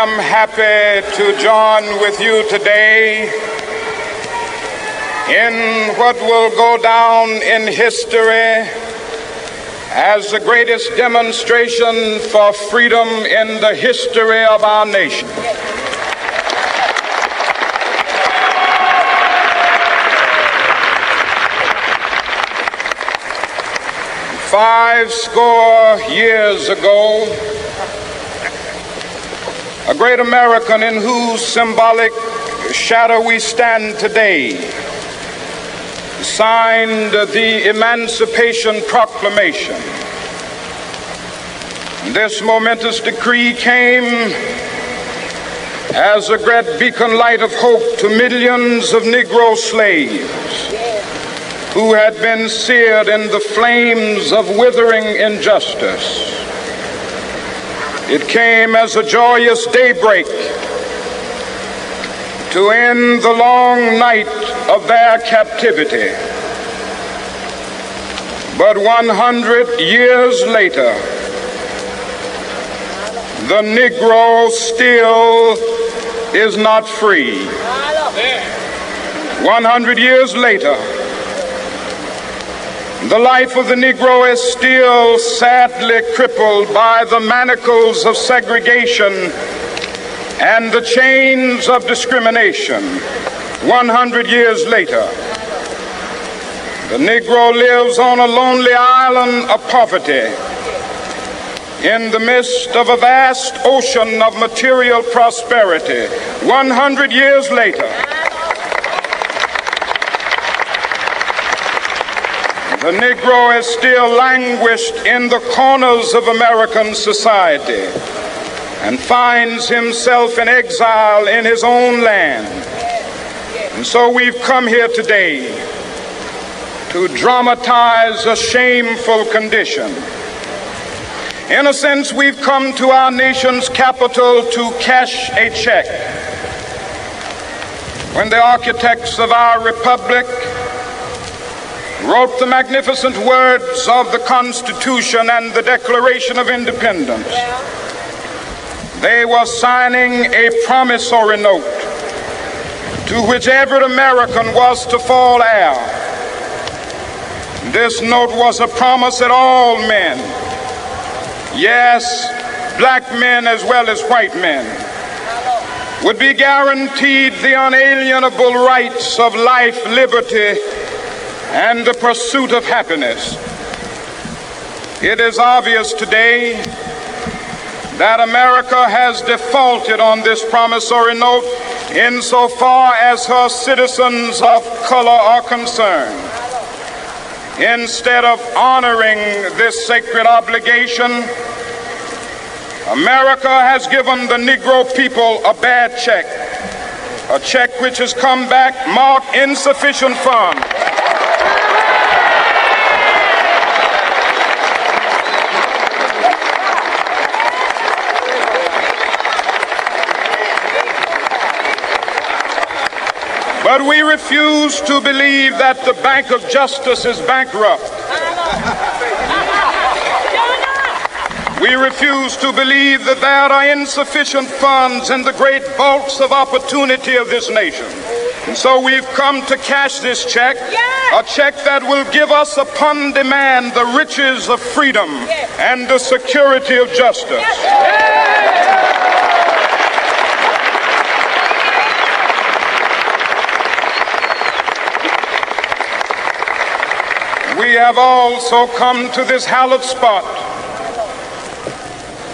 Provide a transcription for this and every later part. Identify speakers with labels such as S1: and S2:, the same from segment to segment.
S1: am happy to join with you today in what will go down in history as the greatest demonstration for freedom in the history of our nation. Five score years ago, a great American in whose symbolic shadow we stand today signed the Emancipation Proclamation. This momentous decree came as a great beacon light of hope to millions of Negro slaves who had been seared in the flames of withering injustice. It came as a joyous daybreak to end the long night of their captivity. But 100 years later, the Negro still is not free. 100 years later, the life of the Negro is still sadly crippled by the manacles of segregation and the chains of discrimination. 100 years later, the Negro lives on a lonely island of poverty in the midst of a vast ocean of material prosperity. 100 years later, the Negro is still languished in the corners of American society and finds himself in exile in his own land. And so we've come here today to dramatize a shameful condition. In a sense, we've come to our nation's capital to cash a check. When the architects of our republic wrote the magnificent words of the Constitution and the Declaration of Independence, they were signing a promissory note to which every American was to fall heir. This note was a promise that all men, yes, black men as well as white men, would be guaranteed the unalienable rights of life, liberty, and the pursuit of happiness. It is obvious today that America has defaulted on this promissory note insofar as her citizens of color are concerned. Instead of honoring this sacred obligation, America has given the Negro people a bad check, a check which has come back marked insufficient funds. But we refuse to believe that the Bank of Justice is bankrupt. We refuse to believe that there are insufficient funds in the great vaults of opportunity of this nation. And so we've come to cash this check, a check that will give us upon demand the riches of freedom and the security of justice. We have also come to this hallowed spot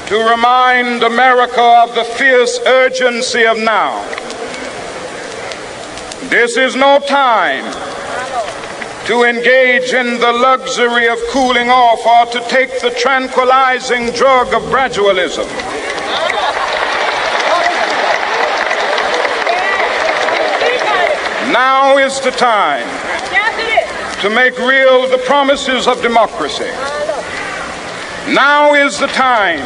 S1: to remind America of the fierce urgency of now. This is no time to engage in the luxury of cooling off or to take the tranquilizing drug of gradualism. Now is the time to make real the promises of democracy. Now is the time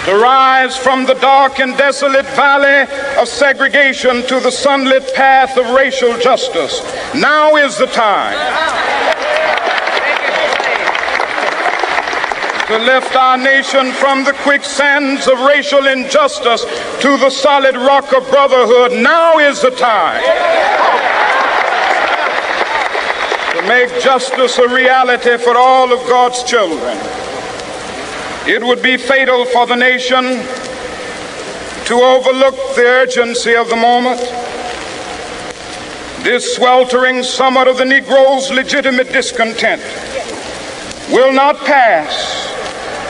S1: to rise from the dark and desolate valley of segregation to the sunlit path of racial justice. Now is the time to lift our nation from the quicksands of racial injustice to the solid rock of brotherhood. Now is the time to make justice a reality for all of God's children. It would be fatal for the nation to overlook the urgency of the moment. This sweltering summit of the Negro's legitimate discontent will not pass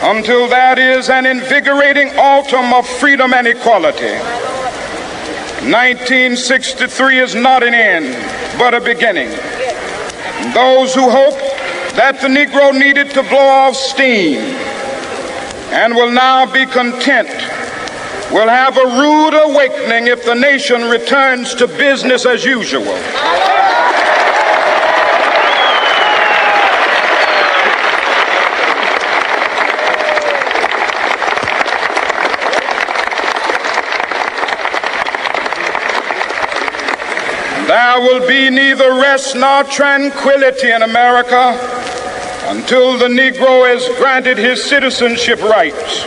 S1: until that is an invigorating autumn of freedom and equality. 1963 is not an end, but a beginning. Those who hope that the Negro needed to blow off steam and will now be content will have a rude awakening if the nation returns to business as usual. There will be neither rest nor tranquility in America until the Negro is granted his citizenship rights.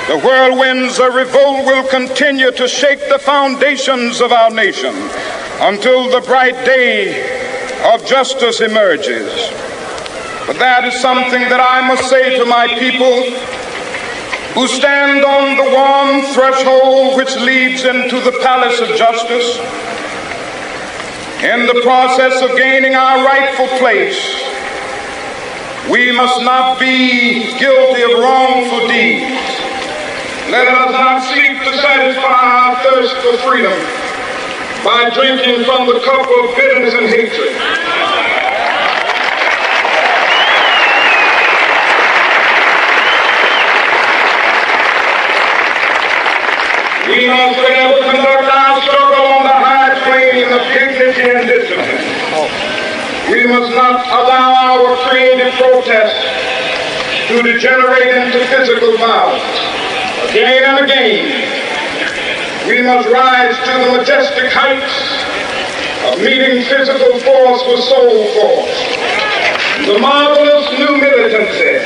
S1: The whirlwinds of revolt will continue to shake the foundations of our nation until the bright day of justice emerges. But that is something that I must say to my people who stand on the warm threshold which leads into the palace of justice. In the process of gaining our rightful place, we must not be guilty of wrongful deeds. Let us not seek to satisfy our thirst for freedom by drinking from the cup of bitterness and hatred. We must forever conduct our struggle on the high plane of dignity and discipline. We must not allow our creative protests to degenerate into physical violence. Again and again, we must rise to the majestic heights of meeting physical force with soul force. The marvelous new militancy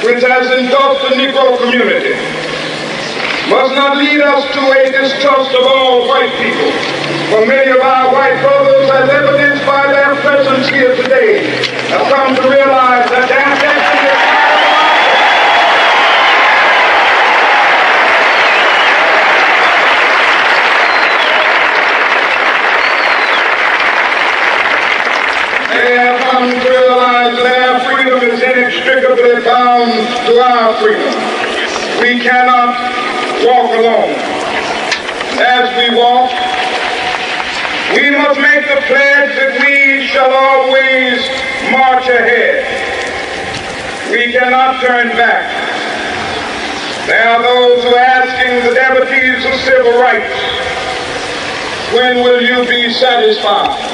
S1: which has engulfed the Negro community must not lead us to a distrust of all white people. For many of our white brothers, as evidenced by their presence here today, have come to realize that their destiny is they have come to realize their freedom is inextricably bound to our freedom. We cannot walk alone. As we walk, we must make the pledge that we shall always march ahead. We cannot turn back. There are those who are asking the devotees of civil rights, when will you be satisfied?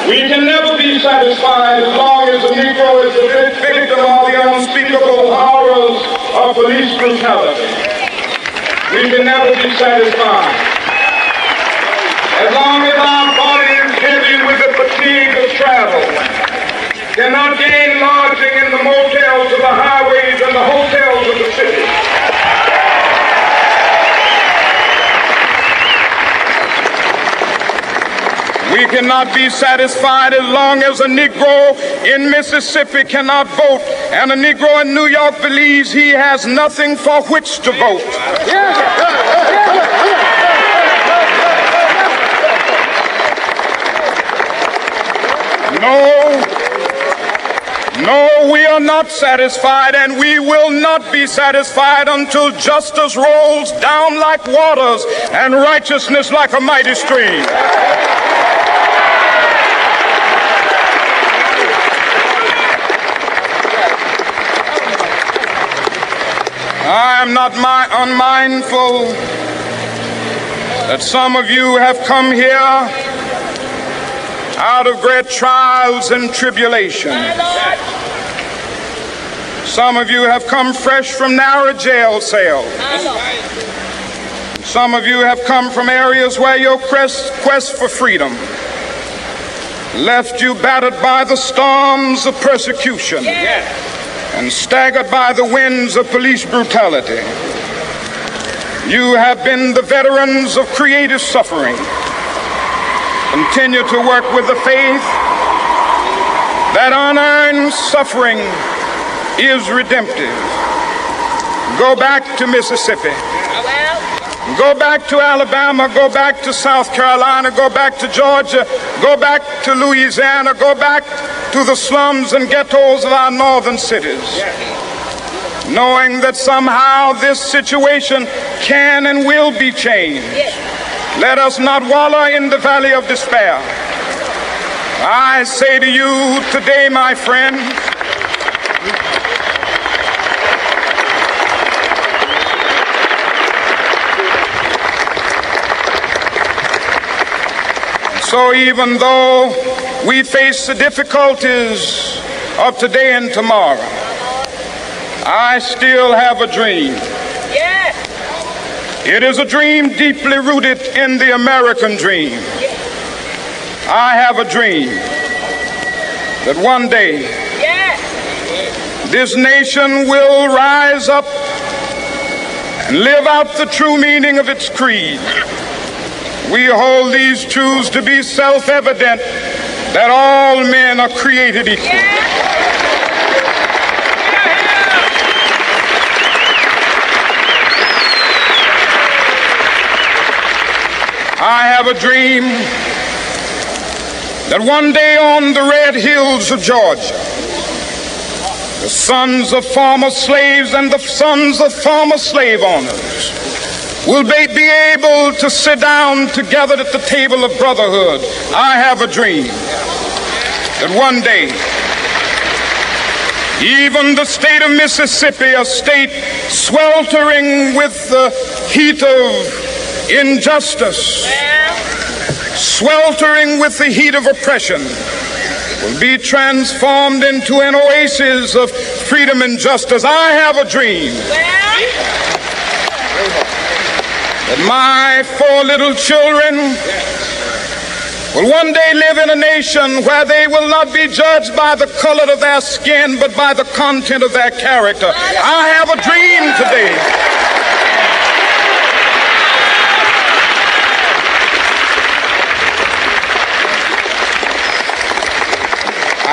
S1: We can never be satisfied as long as the Negro is the victim of the unspeakable horrors of police brutality. We can never be satisfied as long as our body is heavy with the fatigue of travel, cannot gain lodging in the motels of the highways and the hotels of the city. We cannot be satisfied as long as a Negro in Mississippi cannot vote and a Negro in New York believes he has nothing for which to vote. No, we are not satisfied, and we will not be satisfied until justice rolls down like waters and righteousness like a mighty stream. I am not unmindful that some of you have come here out of great trials and tribulations. Some of you have come fresh from narrow jail cells. Some of you have come from areas where your quest for freedom left you battered by the storms of persecution. and staggered by the winds of police brutality. You have been the veterans of creative suffering. Continue to work with the faith that unearned suffering is redemptive. Go back to Mississippi. Go back to Alabama. Go back to South Carolina. Go back to Georgia. Go back to Louisiana. Go back to the slums and ghettos of our northern cities. Knowing that somehow this situation can and will be changed. Let us not wallow in the valley of despair. I say to you today, my friend, so even though we face the difficulties of today and tomorrow, I still have a dream. It is a dream deeply rooted in the American dream. I have a dream that one day this nation will rise up and live out the true meaning of its creed. We hold these truths to be self-evident, that all men are created equal. I have a dream that one day on the red hills of Georgia, the sons of former slaves and the sons of former slave owners will be able to sit down together at the table of brotherhood. I have a dream that one day even the state of Mississippi, a state sweltering with the heat of injustice, sweltering with the heat of oppression, will be transformed into an oasis of freedom and justice. I have a dream that my 4 little children will one day live in a nation where they will not be judged by the color of their skin, but by the content of their character. I have a dream today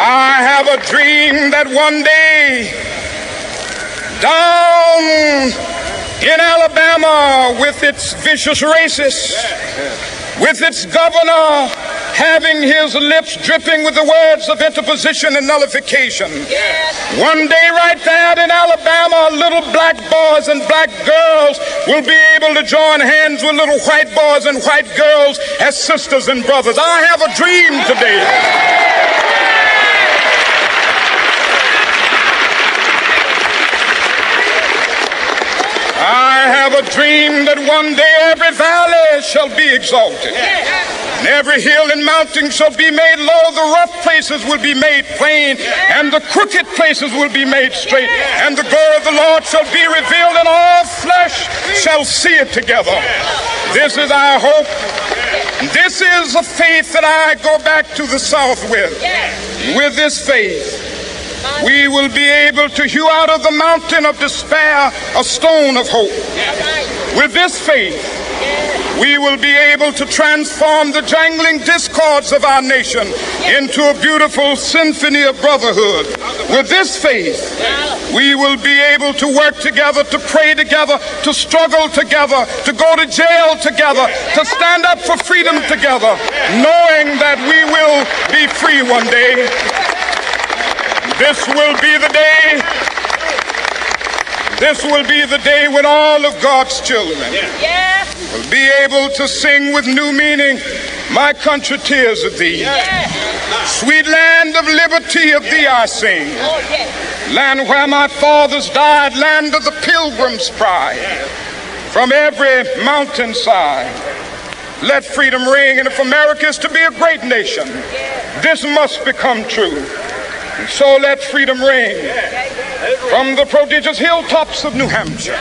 S1: I have a dream that one day down in Alabama, with its vicious racists, with its governor having his lips dripping with the words of interposition and nullification, one day right there in Alabama, little black boys and black girls will be able to join hands with little white boys and white girls as sisters and brothers. I have a dream today I have a dream that one day every valley shall be exalted, and every hill and mountain shall be made low. The rough places will be made plain, and the crooked places will be made straight. And the glory of the Lord shall be revealed, and all flesh shall see it together. This is our hope. This is a faith that I go back to the South with. With this faith, we will be able to hew out of the mountain of despair a stone of hope. With this faith, we will be able to transform the jangling discords of our nation into a beautiful symphony of brotherhood. With this faith, we will be able to work together, to pray together, to struggle together, to go to jail together, to stand up for freedom together, knowing that we will be free one day. This will be the day. This will be the day when all of God's children will be able to sing with new meaning, "My country, tears of thee. Sweet land of liberty, of thee I sing. Land where my fathers died, land of the pilgrim's pride. From every mountainside, let freedom ring. And if America is to be a great nation, this must become true. So let freedom ring from the prodigious hilltops of New Hampshire.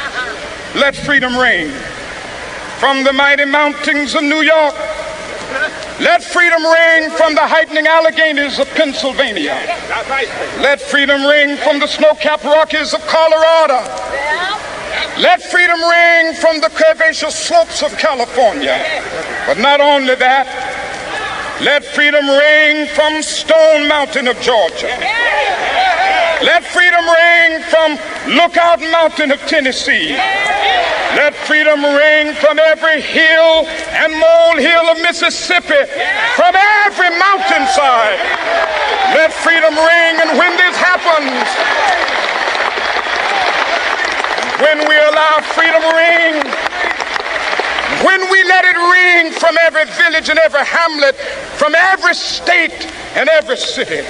S1: Let freedom ring from the mighty mountains of New York. Let freedom ring from the heightening Alleghenies of Pennsylvania. Let freedom ring from the snow-capped Rockies of Colorado. Let freedom ring from the curvaceous slopes of California. But not only that, let freedom ring from Stone Mountain of Georgia. Let freedom ring from Lookout Mountain of Tennessee. Let freedom ring from every hill and molehill of Mississippi, from every mountainside. Let freedom ring, and when this happens, when we allow freedom to ring, when we let it ring from every village and every hamlet, from every state and every city,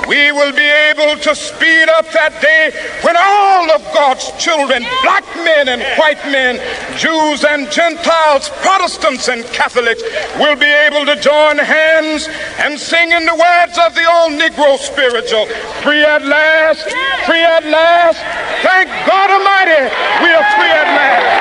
S1: we will be able to speed up that day when all of God's children, black men and white men, Jews and Gentiles, Protestants and Catholics, will be able to join hands and sing in the words of the old Negro spiritual, free at last, free at last. Thank God Almighty, we are free at last.